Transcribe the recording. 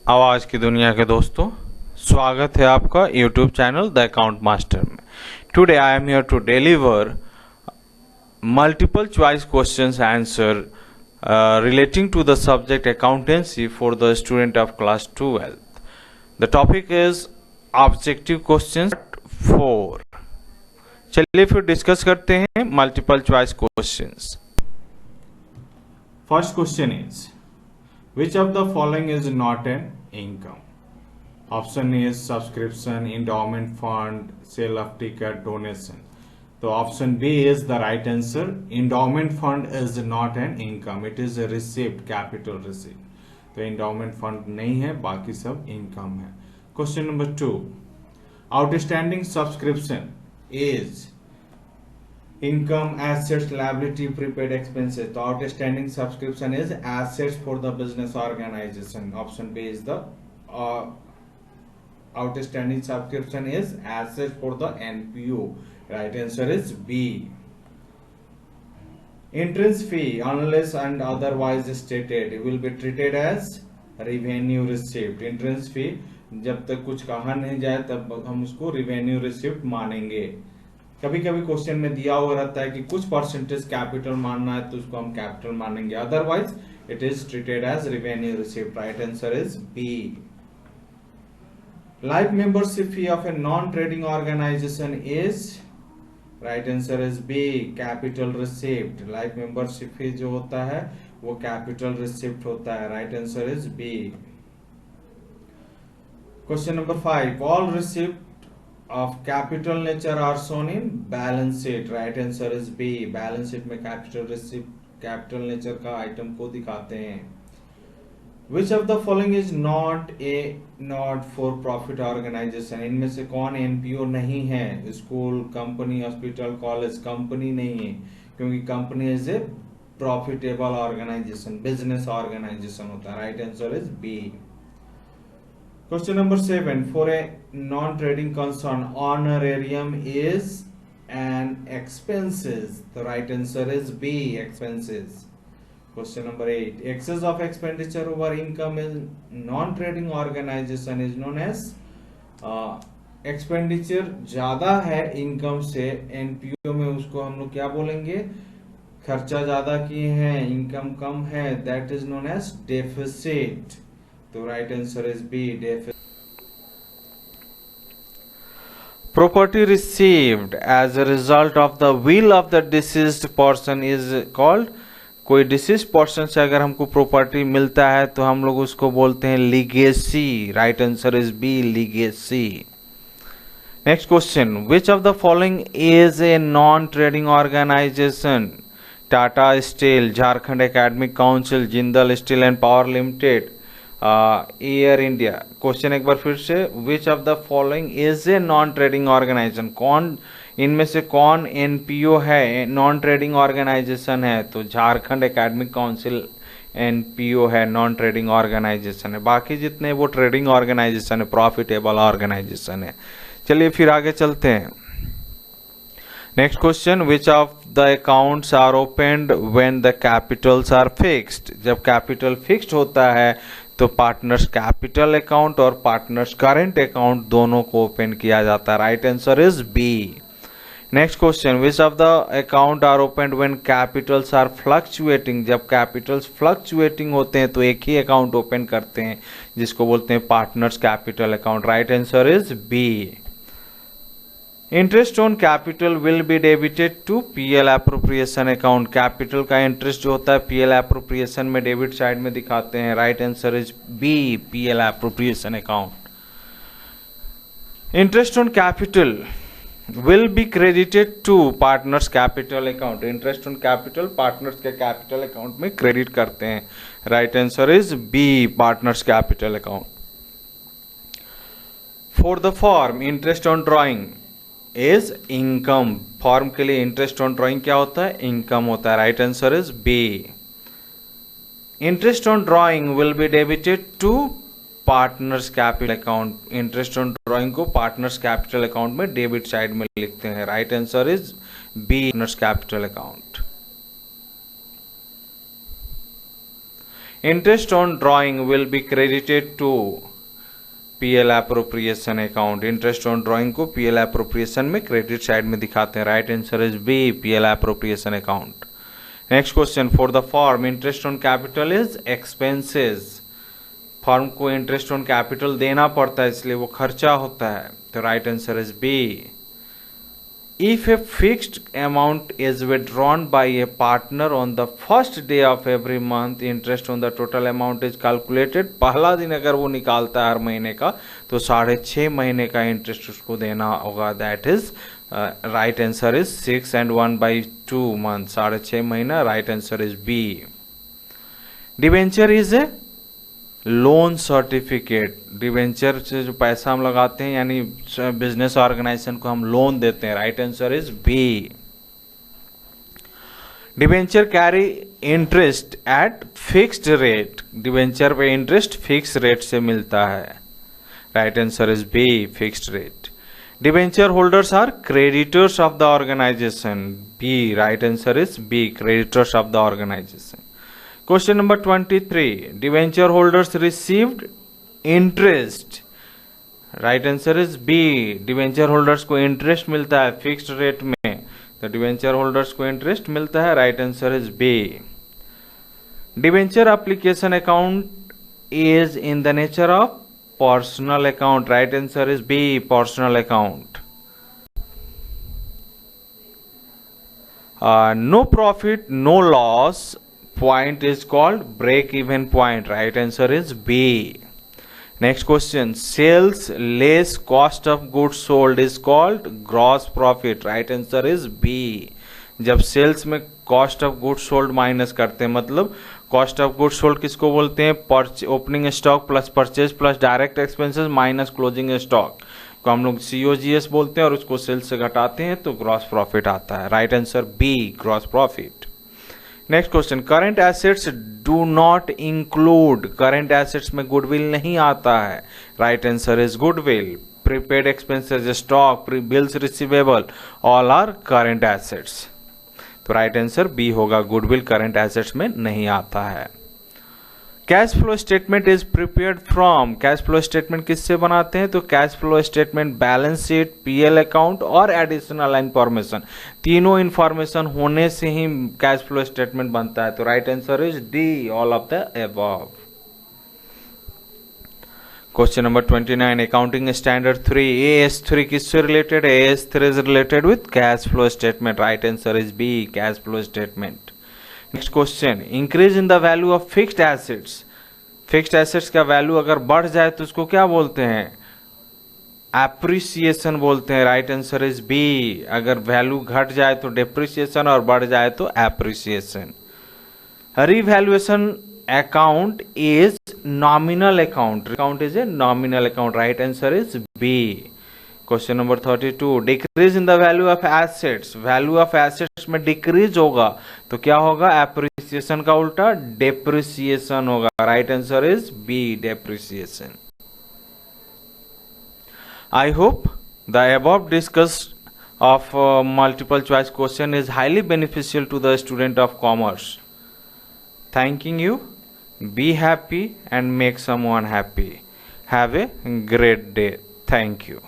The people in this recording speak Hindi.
आवाज की दुनिया के दोस्तों, स्वागत है आपका YouTube channel the account master में। Today I am here to deliver multiple choice questions answer relating to the subject accountancy for the student of class 12th. The topic is objective questions 4. चलिए फिर डिस्कस करते हैं multiple choice questions. First question is which of the following is not an income? Option is subscription, endowment fund, sale of ticket, donation. So option B is the right answer. Endowment fund is not an income. It is a receipt, capital receipt. तो endowment fund नहीं है, बाकी सब income है। Question number 2. Outstanding subscription is income, assets, liability, prepaid expenses. The outstanding subscription is assets for the business organization. Option B is the outstanding subscription is assets for the NPO. Right answer is B. Entrance fee, unless and otherwise stated, will be treated as revenue receipt. Entrance fee जब तक कुछ कहा नहीं जाए तब हम उसको revenue receipt मानेंगे। कभी कभी क्वेश्चन में दिया हुआ रहता है कि कुछ परसेंटेज कैपिटल मानना है तो उसको हम कैपिटल मानेंगे, otherwise it is treated as revenue received. Right answer is B. Life membership fee of a non trading organization is, right answer is B, capital received. Life membership fee जो होता है वो कैपिटल रिसीव्ड होता है। Right answer is B. Question number 5, all received of capital nature are shown in balance sheet. Right answer is B. Balance sheet में capital receipt, capital nature का item को दिखाते हैं। Which of the following is not for profit organization? इनमें से कौन NPO नहीं है? School, company, hospital, college. Company नहीं है क्योंकि company is a profitable organization, business organization होता है। Right answer is B. Question number 7, for a non-trading concern, honorarium is an expenses. The right answer is B, expenses. Question number 8, excess of expenditure over income in non-trading organization is known as expenditure ज्यादा है इनकम से NPO में, उसको हम लोग क्या बोलेंगे? खर्चा ज्यादा किए हैं, इनकम कम है, that is known as deficit. तो right answer is B, deficit. Property received as a result of the will of the deceased person is called, कोई डिसीज पर्सन से अगर हमको प्रॉपर्टी मिलता है तो हम लोग उसको बोलते हैं legacy. Right answer is B, legacy. Next question, which of the following is a non trading organization? Tata Steel, Jharkhand Academic Council, Jindal Steel and Power Limited, Air India. Question एक बार फिर से, which of the following is a non trading organization? कौन इनमें से कौन एनपीओ है, नॉन ट्रेडिंग ऑर्गेनाइजेशन है? तो झारखंड एकेडमिक काउंसिल एनपीओ है, नॉन ट्रेडिंग ऑर्गेनाइजेशन है। बाकी जितने वो ट्रेडिंग ऑर्गेनाइजेशन है, प्रॉफिटेबल ऑर्गेनाइजेशन है। चलिए फिर आगे चलते हैं। Next question, which of the accounts are opened when the capitals are fixed? जब कैपिटल फिक्स्ड होता है तो पार्टनर्स कैपिटल अकाउंट और पार्टनर्स करेंट अकाउंट दोनों को ओपन किया जाता है। Right answer is B. Next question, which of the account are opened when capitals are fluctuating? जब कैपिटल्स फ्लक्चुएटिंग होते हैं तो एक ही अकाउंट ओपन करते हैं जिसको बोलते हैं partners capital account. Right answer is B. Interest on capital will be debited to PL appropriation account. Capital का इंटरेस्ट जो होता है पीएल एप्रोप्रिएशन में डेबिट साइड में दिखाते हैं। Right answer is B, PL appropriation account. Interest on capital will be credited to partners capital account. Interest on capital partners के कैपिटल अकाउंट में क्रेडिट करते हैं। Right answer is B, partners capital account. For the firm interest on drawing is income, form के लिए इंटरेस्ट ऑन ड्रॉइंग क्या होता है? इनकम होता है। Right answer is B. Interest on drawing will be debited to partners capital account. Interest on drawing को पार्टनर्स कैपिटल अकाउंट में डेबिट साइड में लिखते हैं। Right answer is B, partners capital account. Interest on drawing will be credited to PL appropriation account. Interest on drawing को पीएल एप्रोप्रिएशन में क्रेडिट साइड में दिखाते हैं। Right answer is B, PL appropriation account. Next question, for the firm interest on capital is expenses. Firm को इंटरेस्ट ऑन कैपिटल देना पड़ता है, इसलिए वो खर्चा होता है। तो right answer is B. If a fixed amount is withdrawn by a partner on the first day of every month, interest on the total amount is calculated. पहला दिन अगर वो निकालता है हर महीने का, तो 6.5 महीने का इंटरेस्ट उसको देना होगा। That is right answer is 6 and 1/2 month, 6.5 महीना। Right answer is B. Debenture is a loan certificate. Debenture से जो पैसा हम लगाते हैं, यानी बिजनेस ऑर्गेनाइजेशन को हम लोन देते हैं। Right answer is B. Debenture carry interest at fixed rate. Debenture पे इंटरेस्ट फिक्स रेट से मिलता है। Right answer is B, fixed rate. Debenture holders are creditors of the organization. B, right answer is B, creditors of the organization. Question number 23. Debenture holders received interest. Right answer is B. Debenture holders को interest मिलता है fixed rate में, तो debenture holders को interest मिलता है। Right answer is B. Debenture application account is in the nature of personal account. Right answer is B. Personal account. No profit, no loss point is called break even point. Right answer is B. Next question, sales less cost of goods sold is called gross profit. Right answer is B. जब सेल्स में cost of goods sold minus करते हैं, मतलब कॉस्ट ऑफ गुड्स सोल्ड किसको बोलते हैं? Opening stock plus purchase plus direct expenses minus closing stock को हम लोग COGS बोलते हैं, और उसको सेल्स से घटाते हैं तो ग्रॉस प्रॉफिट आता है। Right answer B, gross profit. Next question, current assets do not include. Current assets में गुडविल नहीं आता है। Right answer is goodwill. Prepaid expenses, stock, bills receivable, all are current assets. तो राइट आंसर बी होगा, गुडविल करंट एसेट्स में नहीं आता है। Cash flow statement is prepared from. Cash flow statement किससे बनाते हैं? तो cash flow statement balance sheet, PL account और एडिशनल इंफॉर्मेशन, तीनों इंफॉर्मेशन होने से ही कैश फ्लो स्टेटमेंट बनता है। तो right answer is D, all of the above. Question number 29, accounting standard 3 AS3 किससे related? AS3 is related with cash flow statement. Right answer is B, cash flow statement. Next question, increase in the value of fixed assets. Fixed assets का वैल्यू अगर बढ़ जाए तो उसको क्या बोलते हैं? एप्रिसिएशन बोलते हैं। Right answer is B. अगर वैल्यू घट जाए तो डेप्रिसिएशन और बढ़ जाए तो appreciation. Revaluation account is nominal account. Account is a nominal account. Right answer is B. Question number 32, decrease in the value of assets. Value of assets में डिक्रीज होगा तो क्या होगा? एप्रिसिएशन का उल्टा डेप्रिसिएशन होगा। Right answer is B, depreciation. I hope the above discussed of multiple choice question is highly beneficial to the student of commerce. Thanking you. Be happy and make someone happy. Have a great day. Thank you.